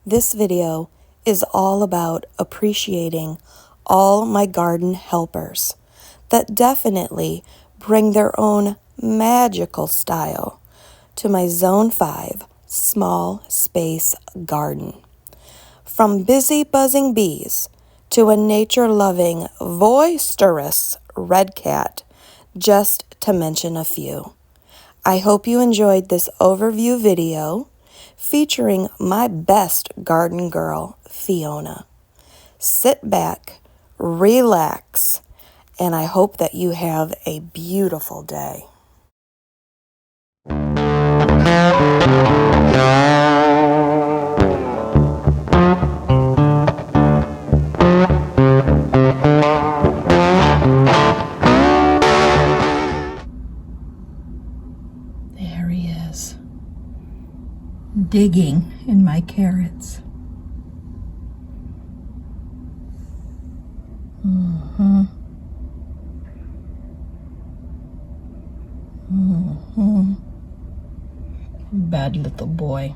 This video is all about appreciating all my garden helpers that definitely bring their own magical style to my Zone 5 small space garden. From busy buzzing bees to a nature-loving, boisterous red cat, just to mention a few. I hope you enjoyed this overview video featuring my best garden girl, Fiona. Sit back, relax, and I hope that you have a beautiful day. There he is, digging in my carrots. Bad little boy.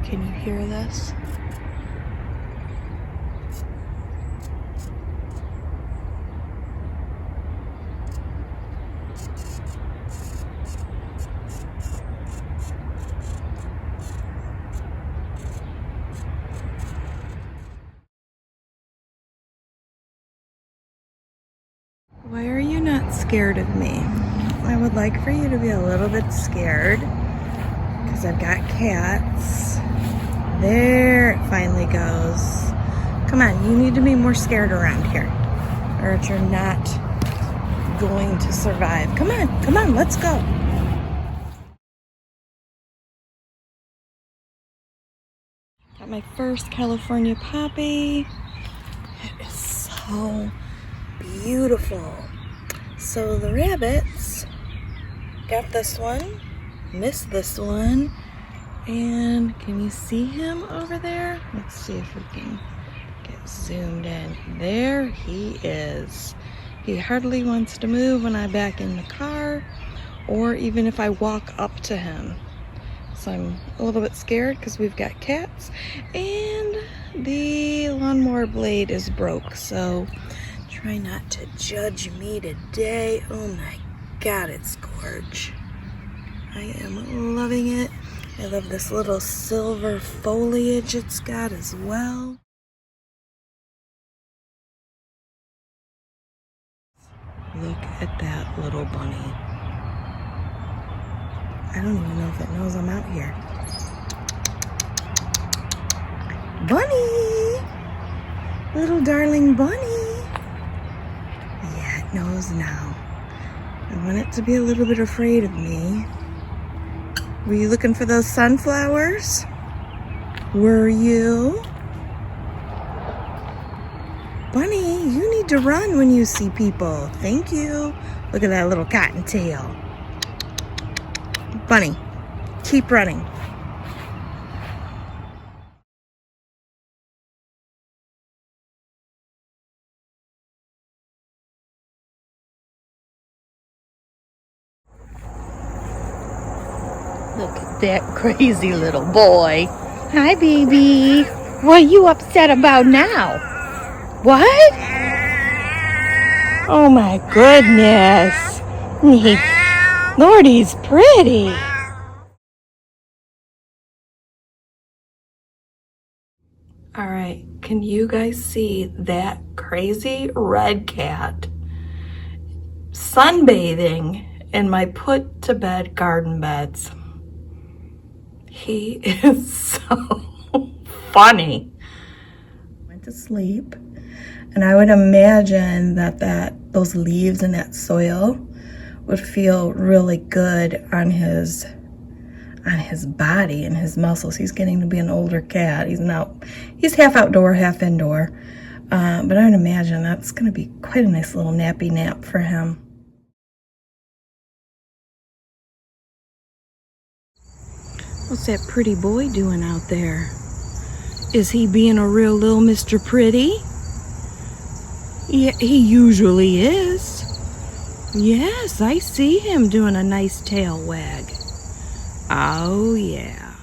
Can you hear this? Why are you not scared of me? I would like for you to be a little bit scared because I've got cats. There it finally goes. Come on, you need to be more scared around here or you're not going to survive. Come on, let's go. Got my first California poppy. It is so beautiful. So the rabbits got this one, missed this one, and can you see him over there? Let's see if we can get zoomed in. There he is. He hardly wants to move when I back in the car or even if I walk up to him. So I'm a little bit scared because we've got cats and the lawnmower blade is broke. So try not to judge me today. Oh my God, it's gorge. I am loving it. I love this little silver foliage it's got as well. Look at that little bunny. I don't even know if it knows I'm out here. Bunny! Little darling bunny. Yeah, it knows now. I want it to be a little bit afraid of me. Were you looking for those sunflowers? Were you? Bunny, you need to run when you see people. Thank you. Look at that little cottontail. Bunny, keep running. Look at that crazy little boy. Hi, baby. What are you upset about now? What? Oh, my goodness. Lord, he's pretty. All right, can you guys see that crazy red cat sunbathing in my put to bed garden beds? He is so funny. Went to sleep, and I would imagine that those leaves and that soil would feel really good on his body and his muscles. He's getting to be an older cat. He's half outdoor, half indoor. But I would imagine that's going to be quite a nice little nappy nap for him. What's that pretty boy doing out there? Is he being a real little Mr. Pretty? Yeah, he usually is. Yes, I see him doing a nice tail wag. Oh, yeah.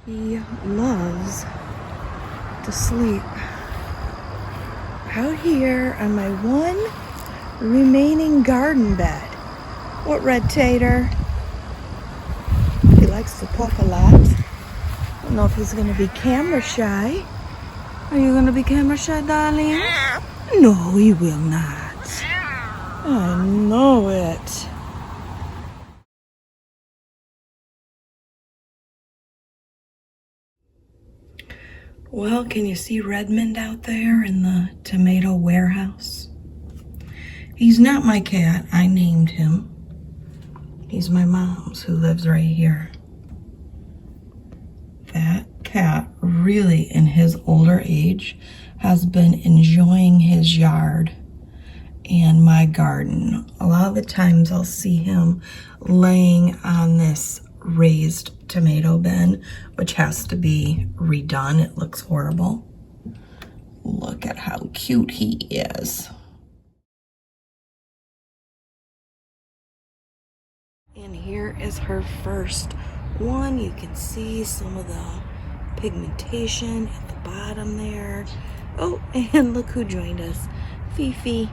He loves to sleep out here on my one remaining garden bed. What, Red Tater? He likes to puff a lot. I don't know if he's going to be camera shy. Are you going to be camera shy, darling? No, he will not. I know it. Well, can you see Redmond out there in the tomato warehouse? He's not my cat. I named him. He's my mom's, who lives right here. That cat really, in his older age, has been enjoying his yard and my garden. A lot of the times I'll see him laying on this raised tomato bin, which has to be redone. It looks horrible. Look at how cute he is. And here is her first one. You can see some of the pigmentation at the bottom there. Oh, and look who joined us, Fifi.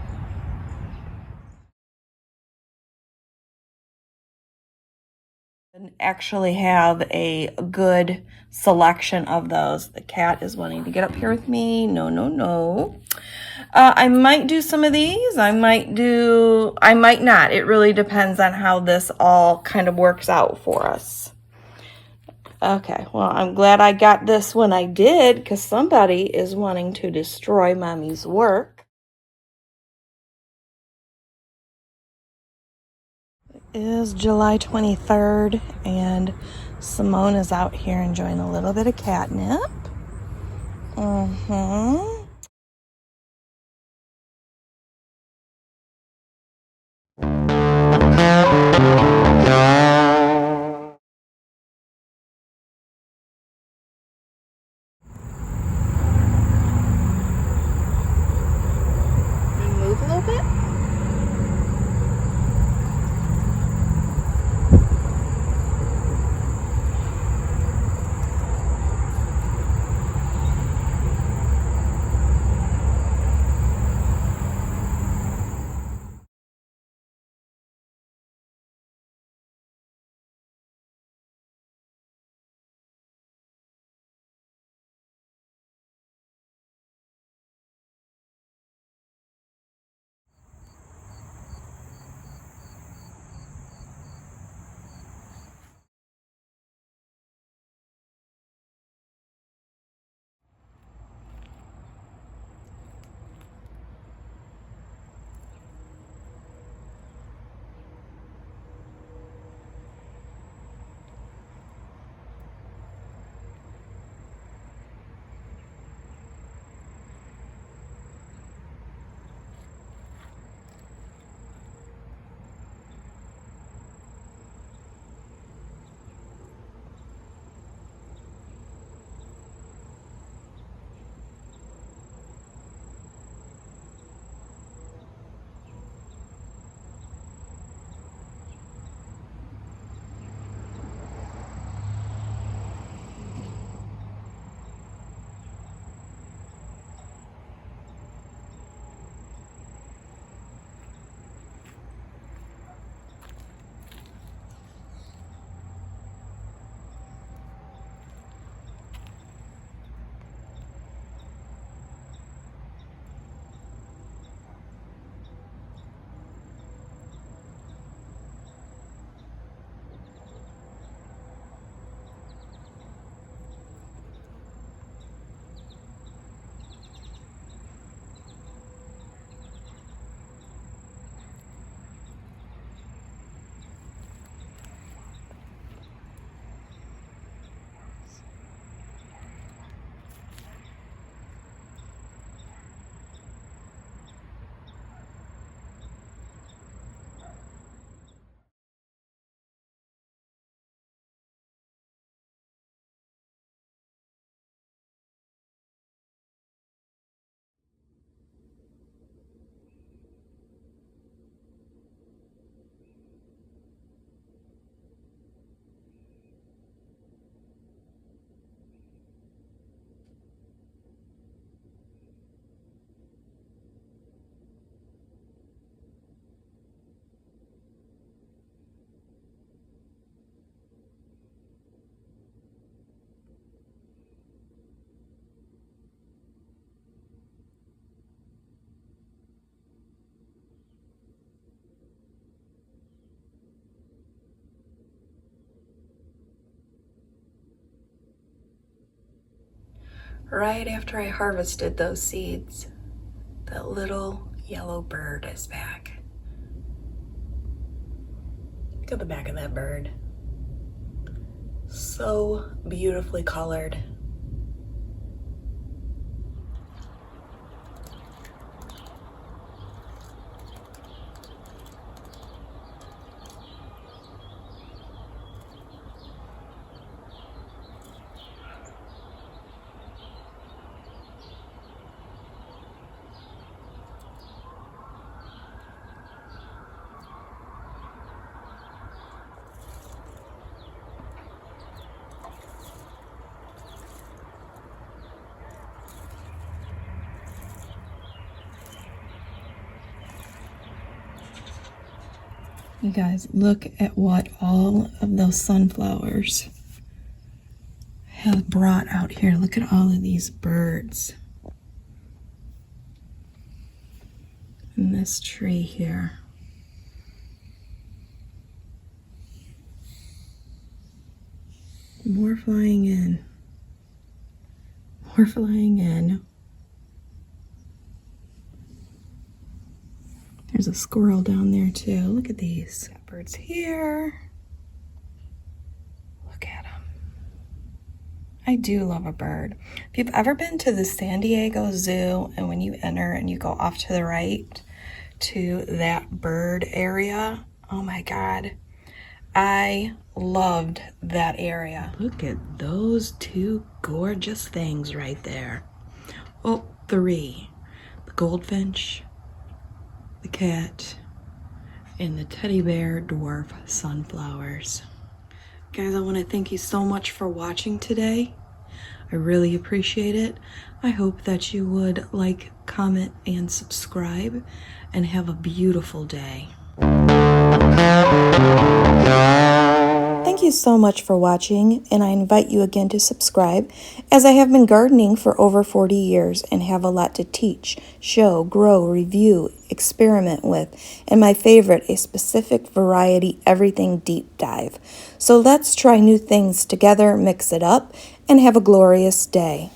Actually have a good selection of those. The cat is wanting to get up here with me. No, no, no. I might do some of these. I might not. It really depends on how this all kind of works out for us. Okay, well, I'm glad I got this when I did, because somebody is wanting to destroy Mommy's work. It is July 23rd, and Simone is out here enjoying a little bit of catnip. Move a little bit. right after I harvested those seeds, that little yellow bird is back. Look at the back of that bird. So beautifully colored. You guys, look at what all of those sunflowers have brought out here. Look at all of these birds. And this tree here. More flying in. More flying in. There's a squirrel down there too. Look at these. Got birds here. Look at them. I do love a bird. If you've ever been to the San Diego Zoo, and when you enter and you go off to the right to that bird area, oh my God, I loved that area. Look at those two gorgeous things right there. Oh, three. The goldfinch, the cat, and the teddy bear dwarf sunflowers. Guys, I want to thank you so much for watching today. I really appreciate it. I hope that you would like, comment, and subscribe, and have a beautiful day. Thank you so much for watching, and I invite you again to subscribe, as I have been gardening for over 40 years and have a lot to teach, show, grow, review, experiment with, and my favorite, a specific variety everything deep dive. So let's try new things together, mix it up, and have a glorious day.